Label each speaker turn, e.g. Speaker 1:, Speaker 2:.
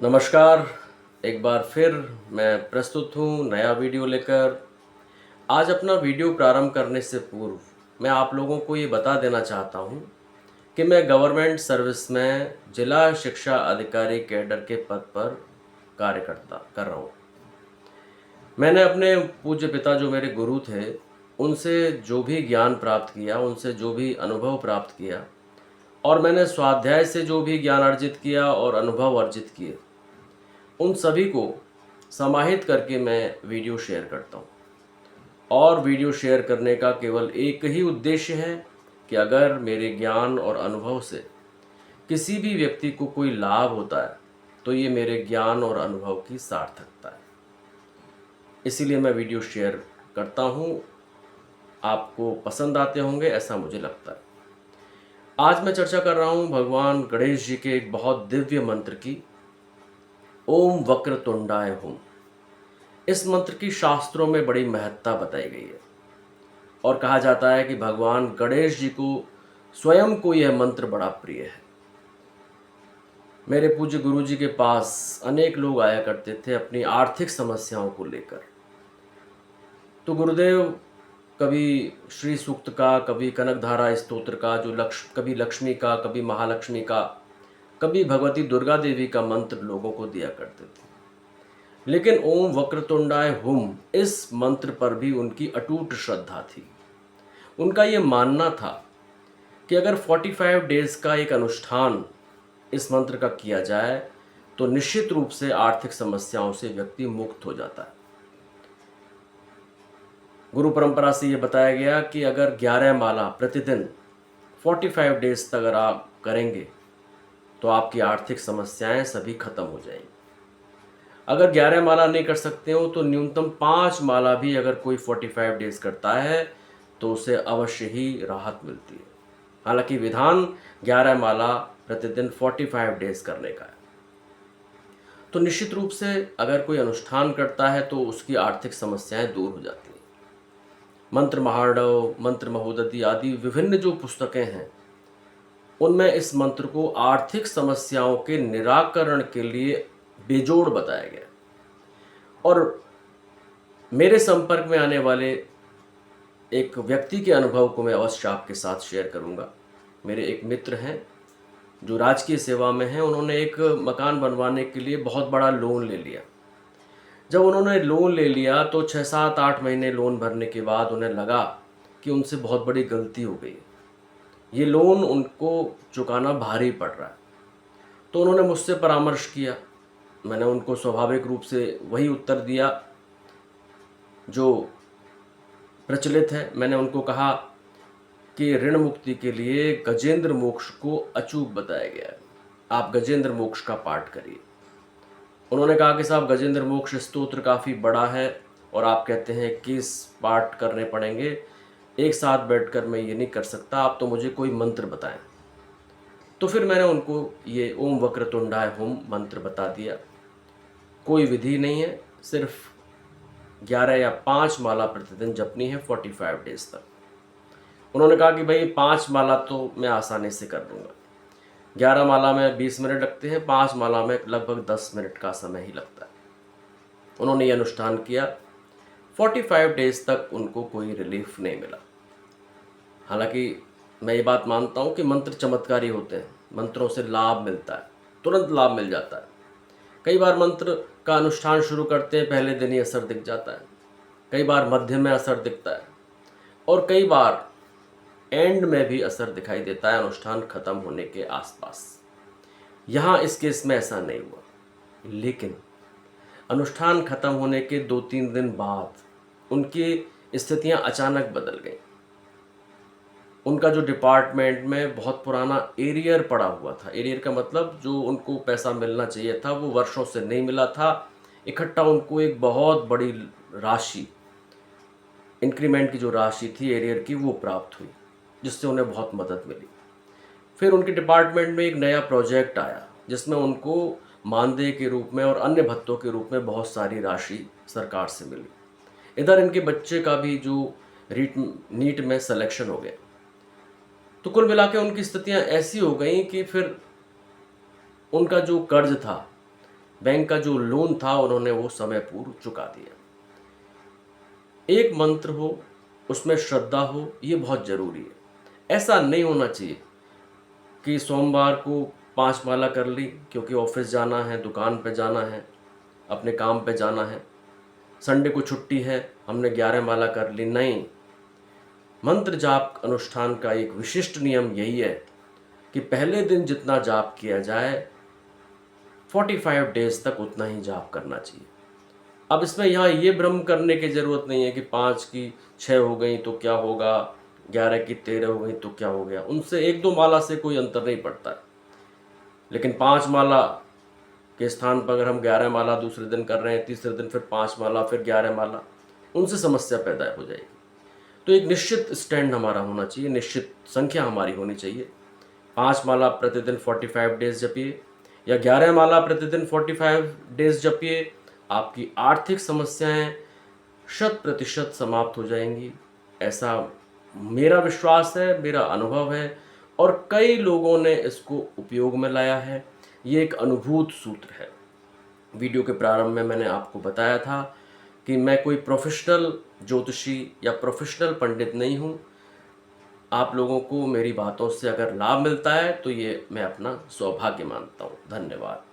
Speaker 1: नमस्कार। एक बार फिर मैं प्रस्तुत हूँ नया वीडियो लेकर। आज अपना वीडियो प्रारंभ करने से पूर्व मैं आप लोगों को ये बता देना चाहता हूँ कि मैं गवर्नमेंट सर्विस में जिला शिक्षा अधिकारी कैडर के पद पर कार्य कर रहा हूँ। मैंने अपने पूज्य पिता जो मेरे गुरु थे उनसे जो भी ज्ञान प्राप्त किया, उनसे जो भी अनुभव प्राप्त किया और मैंने स्वाध्याय से जो भी ज्ञान अर्जित किया और अनुभव अर्जित किए, उन सभी को समाहित करके मैं वीडियो शेयर करता हूँ। और वीडियो शेयर करने का केवल एक ही उद्देश्य है कि अगर मेरे ज्ञान और अनुभव से किसी भी व्यक्ति को कोई लाभ होता है तो ये मेरे ज्ञान और अनुभव की सार्थकता है। इसीलिए मैं वीडियो शेयर करता हूँ। आपको पसंद आते होंगे ऐसा मुझे लगता है। आज मैं चर्चा कर रहा हूँ भगवान गणेश जी के एक बहुत दिव्य मंत्र की, ओम वक्रतुंडाय हुम। इस मंत्र की शास्त्रों में बड़ी महत्ता बताई गई है और कहा जाता है कि भगवान गणेश जी को स्वयं को यह मंत्र बड़ा प्रिय है। मेरे पूज्य गुरु जी के पास अनेक लोग आया करते थे अपनी आर्थिक समस्याओं को लेकर। तो गुरुदेव कभी श्री सूक्त का, कभी कनकधारा स्तोत्र का, कभी लक्ष्मी का, कभी महालक्ष्मी का, कभी भगवती दुर्गा देवी का मंत्र लोगों को दिया करते थे। लेकिन ओम वक्रतुंडाय हुम इस मंत्र पर भी उनकी अटूट श्रद्धा थी। उनका ये मानना था कि अगर 45 डेज का एक अनुष्ठान इस मंत्र का किया जाए तो निश्चित रूप से आर्थिक समस्याओं से व्यक्ति मुक्त हो जाता है। गुरु परंपरा से ये बताया गया कि अगर 11 माला प्रतिदिन 45 डेज तक अगर आप करेंगे तो आपकी आर्थिक समस्याएं सभी खत्म हो जाएंगी। अगर 11 माला नहीं कर सकते हो तो न्यूनतम 5 माला भी अगर कोई 45 डेज करता है तो उसे अवश्य ही राहत मिलती है। हालांकि विधान 11 माला प्रतिदिन 45 डेज करने का है। तो निश्चित रूप से अगर कोई अनुष्ठान करता है तो उसकी आर्थिक समस्याएं दूर हो जाती हैं। मंत्र महार्णव, मंत्र महोदधि आदि विभिन्न जो पुस्तकें हैं उनमें इस मंत्र को आर्थिक समस्याओं के निराकरण के लिए बेजोड़ बताया गया। और मेरे संपर्क में आने वाले एक व्यक्ति के अनुभव को मैं अवश्य आपके साथ शेयर करूंगा। मेरे एक मित्र हैं जो राजकीय सेवा में हैं। उन्होंने एक मकान बनवाने के लिए बहुत बड़ा लोन ले लिया। जब उन्होंने लोन ले लिया तो 6-7-8 महीने लोन भरने के बाद उन्हें लगा कि उनसे बहुत बड़ी गलती हो गई। ये लोन उनको चुकाना भारी पड़ रहा है। तो उन्होंने मुझसे परामर्श किया। मैंने उनको स्वाभाविक रूप से वही उत्तर दिया जो प्रचलित है। मैंने उनको कहा कि ऋण मुक्ति के लिए गजेंद्र मोक्ष को अचूक बताया गया है, आप गजेंद्र मोक्ष का पाठ करिए। उन्होंने कहा कि साहब गजेंद्र मोक्ष स्तोत्र काफ़ी बड़ा है और आप कहते हैं कि इस पाठ करने पड़ेंगे, एक साथ बैठकर मैं ये नहीं कर सकता, आप तो मुझे कोई मंत्र बताएं। तो फिर मैंने उनको ये ओम वक्रतुंडाय हुम मंत्र बता दिया। कोई विधि नहीं है, सिर्फ 11 या 5 माला प्रतिदिन जपनी है 45 डेज तक। उन्होंने कहा कि भाई 5 माला तो मैं आसानी से कर लूँगा। 11 माला में 20 मिनट लगते हैं, 5 माला में लगभग 10 मिनट का समय ही लगता है। उन्होंने ये अनुष्ठान किया। 45 डेज तक उनको कोई रिलीफ नहीं मिला। हालांकि मैं ये बात मानता हूँ कि मंत्र चमत्कारी होते हैं, मंत्रों से लाभ मिलता है, तुरंत लाभ मिल जाता है। कई बार मंत्र का अनुष्ठान शुरू करते हैं, पहले दिन ही असर दिख जाता है, कई बार मध्य में असर दिखता है और कई बार एंड में भी असर दिखाई देता है अनुष्ठान खत्म होने के आसपास। यहाँ इस केस में ऐसा नहीं हुआ, लेकिन अनुष्ठान खत्म होने के 2-3 दिन बाद उनकी स्थितियाँ अचानक बदल गई। उनका जो डिपार्टमेंट में बहुत पुराना एरियर पड़ा हुआ था, एरियर का मतलब जो उनको पैसा मिलना चाहिए था वो वर्षों से नहीं मिला था, इकट्ठा उनको एक बहुत बड़ी राशि, इंक्रीमेंट की जो राशि थी एरियर की, वो प्राप्त हुई, जिससे उन्हें बहुत मदद मिली। फिर उनके डिपार्टमेंट में एक नया प्रोजेक्ट आया जिसमें उनको मानदेय के रूप में और अन्य भत्तों के रूप में बहुत सारी राशि सरकार से मिली। इधर इनके बच्चे का भी जो नीट में सिलेक्शन हो गया। तो कुल मिला के उनकी स्थितियाँ ऐसी हो गई कि फिर उनका जो कर्ज था बैंक का जो लोन था उन्होंने वो समय पूर्व चुका दिया। एक मंत्र हो, उसमें श्रद्धा हो, ये बहुत ज़रूरी है। ऐसा नहीं होना चाहिए कि सोमवार को 5 माला कर ली क्योंकि ऑफिस जाना है, दुकान पे जाना है, अपने काम पे जाना है, संडे को छुट्टी है, हमने 11 माला कर ली। नहीं, मंत्र जाप अनुष्ठान का एक विशिष्ट नियम यही है कि पहले दिन जितना जाप किया जाए 45 डेज तक उतना ही जाप करना चाहिए। अब इसमें यहाँ ये भ्रम करने की ज़रूरत नहीं है कि 5 की 6 हो गई तो क्या होगा, 11 की 13 हो गई तो क्या हो गया। उनसे 1-2 माला से कोई अंतर नहीं पड़ता है। लेकिन 5 माला के स्थान पर अगर हम 11 माला दूसरे दिन कर रहे हैं, तीसरे दिन फिर 5 माला, फिर 11 माला, उनसे समस्या पैदा हो जाएगी। तो एक निश्चित स्टैंड हमारा होना चाहिए, निश्चित संख्या हमारी होनी चाहिए। 5 माला प्रतिदिन 45 डेज जपिए या 11 माला प्रतिदिन 45 डेज जपिए, आपकी आर्थिक समस्याएं 100% समाप्त हो जाएंगी। ऐसा मेरा विश्वास है, मेरा अनुभव है और कई लोगों ने इसको उपयोग में लाया है। ये एक अनुभूत सूत्र है। वीडियो के प्रारंभ में मैंने आपको बताया था कि मैं कोई प्रोफेशनल ज्योतिषी या प्रोफेशनल पंडित नहीं हूँ। आप लोगों को मेरी बातों से अगर लाभ मिलता है तो ये मैं अपना सौभाग्य मानता हूँ। धन्यवाद।